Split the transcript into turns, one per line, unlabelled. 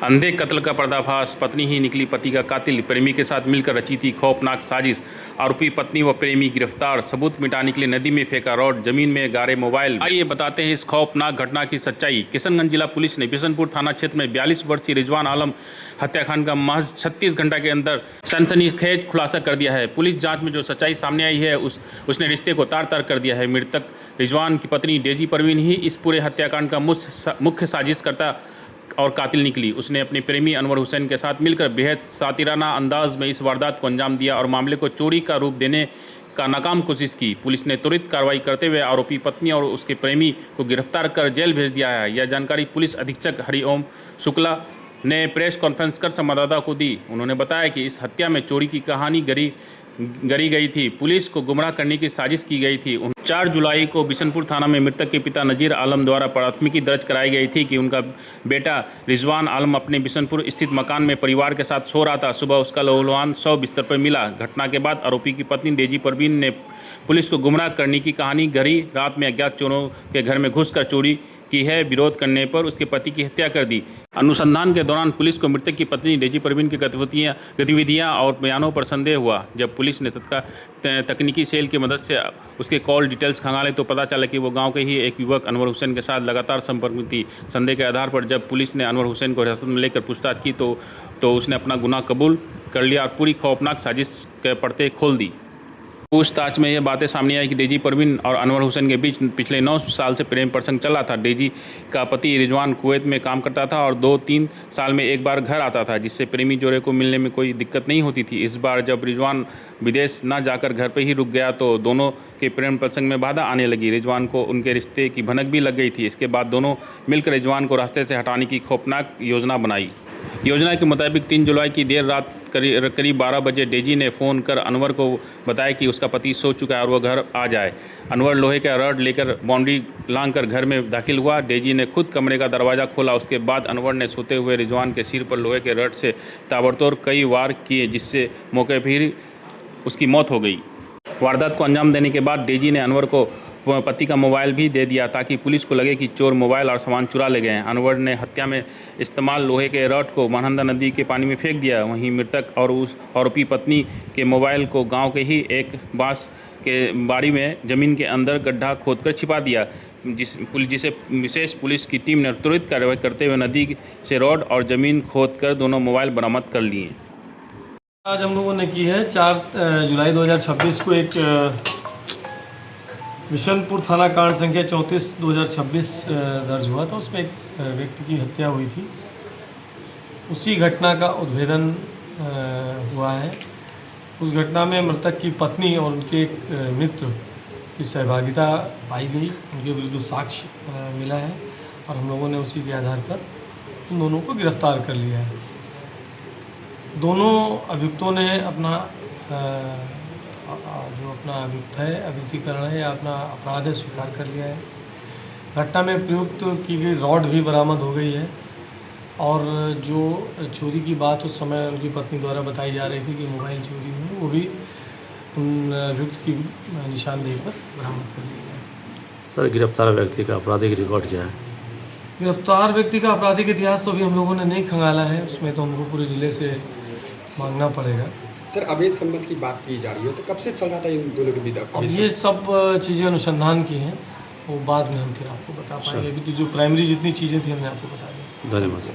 अंधे कत्ल का पर्दाफाश, पत्नी ही निकली पति का कातिल, प्रेमी के साथ मिलकर रची थी खौफनाक साजिश। आरोपी पत्नी व प्रेमी गिरफ्तार, सबूत मिटाने के लिए नदी में फेंका रॉड, जमीन में गाड़े मोबाइल। आइए बताते हैं इस खौफनाक घटना की सच्चाई। किशनगंज जिला पुलिस ने बिशनपुर थाना क्षेत्र में 42 वर्षीय रिजवान आलम हत्याकांड का महज 36 घंटा के अंदर सनसनीखेज खुलासा कर दिया है। पुलिस जांच में जो सच्चाई सामने आई है उसने रिश्ते को तार तार कर दिया है। मृतक रिजवान की पत्नी डेजी परवीन ही इस पूरे हत्याकांड का मुख्य साजिशकर्ता और कातिल निकली। उसने अपने प्रेमी अनवर हुसैन के साथ मिलकर बेहद सातिराना अंदाज में इस वारदात को अंजाम दिया और मामले को चोरी का रूप देने का नाकाम कोशिश की। पुलिस ने त्वरित कार्रवाई करते हुए आरोपी पत्नी और उसके प्रेमी को गिरफ्तार कर जेल भेज दिया है। यह जानकारी पुलिस अधीक्षक हरिओम शुक्ला ने प्रेस कॉन्फ्रेंस कर संवाददाता को दी। उन्होंने बताया कि इस हत्या में चोरी की कहानी गढ़ी गई थी, पुलिस को गुमराह करने की साजिश की गई थी। 4 जुलाई को बिशनपुर थाना में मृतक के पिता नजीर आलम द्वारा प्राथमिकी दर्ज कराई गई थी कि उनका बेटा रिजवान आलम अपने बिशनपुर स्थित मकान में परिवार के साथ सो रहा था। सुबह उसका लहूलुहान शव बिस्तर पर मिला। घटना के बाद आरोपी की पत्नी डेजी परवीन ने पुलिस को गुमराह करने की कहानी गढ़ी। रात में अज्ञात चोरों के घर में घुसकर चोरी की है। विरोध करने पर उसके पति की हत्या कर दी। अनुसंधान के दौरान पुलिस को मृतक की पत्नी डेजी परवीन की गतिविधियां और बयानों पर संदेह हुआ। जब पुलिस ने तकनीकी सेल की मदद से उसके कॉल डिटेल्स खंगाले तो पता चला कि वो गांव के ही एक युवक अनवर हुसैन के साथ लगातार संपर्क में थी। संदेह के आधार पर जब पुलिस ने अनवर हुसैन को हिरासत में लेकर पूछताछ की तो उसने अपना गुनाह कबूल कर लिया और पूरी खौफनाक साजिश के पर्दे खोल दी। पूछताछ में यह बातें सामने आई कि डेजी परवीन और अनवर हुसैन के बीच पिछले 9 साल से प्रेम प्रसंग चला था। डेजी का पति रिजवान कुवैत में काम करता था और 2-3 साल में एक बार घर आता था, जिससे प्रेमी जोड़े को मिलने में कोई दिक्कत नहीं होती थी। इस बार जब रिजवान विदेश न जाकर घर पर ही रुक गया तो दोनों के प्रेम प्रसंग में बाधा आने लगी। रिजवान को उनके रिश्ते की भनक भी लग गई थी। इसके बाद दोनों मिलकर रिजवान को रास्ते से हटाने की खौफनाक योजना बनाई। योजना के मुताबिक 3 जुलाई की देर रात करीब 12 बजे डेजी ने फ़ोन कर अनवर को बताया कि उसका पति सो चुका है और वह घर आ जाए। अनवर लोहे का रॉड लेकर बाउंड्री लांघकर घर में दाखिल हुआ। डेजी ने खुद कमरे का दरवाज़ा खोला। उसके बाद अनवर ने सोते हुए रिजवान के सिर पर लोहे के रॉड से ताबड़तोड़ कई वार किए, जिससे मौके पर ही उसकी मौत हो गई। वारदात को अंजाम देने के बाद डेजी ने अनवर को पति का मोबाइल भी दे दिया ताकि पुलिस को लगे कि चोर मोबाइल और सामान चुरा ले गए हैं। अनवर ने हत्या में इस्तेमाल लोहे के रॉड को महानंदा नदी के पानी में फेंक दिया। वहीं मृतक और उस आरोपी पत्नी के मोबाइल को गांव के ही एक बांस के बाड़ी में ज़मीन के अंदर गड्ढा खोदकर छिपा दिया, जिसे विशेष पुलिस की टीम ने त्वरित कार्रवाई करते हुए नदी से रॉड और ज़मीन खोदकर दोनों मोबाइल बरामद कर लिए।
आज हम लोगों ने की है 4 जुलाई 2026 को एक बिशनपुर थाना कांड संख्या 34/2026 दर्ज हुआ था। उसमें एक व्यक्ति की हत्या हुई थी। उसी घटना का उद्भेदन हुआ है। उस घटना में मृतक की पत्नी और उनके एक मित्र की सहभागिता पाई गई। उनके विरुद्ध साक्ष्य मिला है और हम लोगों ने उसी के आधार पर उन दोनों को गिरफ्तार कर लिया है। दोनों अभियुक्तों ने अपना जो अपना अभियुक्तिकरण है या अपना अपराध स्वीकार कर लिया है। घटना में प्रयुक्त की गई रॉड भी बरामद हो गई है और जो चोरी की बात उस समय उनकी पत्नी द्वारा बताई जा रही थी कि मोबाइल चोरी हुई, वो भी उन अभियुक्त की निशानदेही पर बरामद कर लिया है।
सर, गिरफ्तार व्यक्ति का आपराधिक रिकॉर्ड क्या है?
गिरफ्तार व्यक्ति का आपराधिक इतिहास तो अभी हम लोगों ने नहीं खंगाला है। उसमें तो हमको पूरे ज़िले से मांगना पड़ेगा।
सर, अवैध संबंध की बात की जा रही है तो कब से चल रहा था इन दोनों के बीच?
अब ये सब चीज़ें अनुसंधान की हैं, वो बाद में हम फिर आपको बता पाएंगे। अभी तो जो प्राइमरी जितनी चीज़ें थी हमने आपको बता दी।
धन्यवाद सर।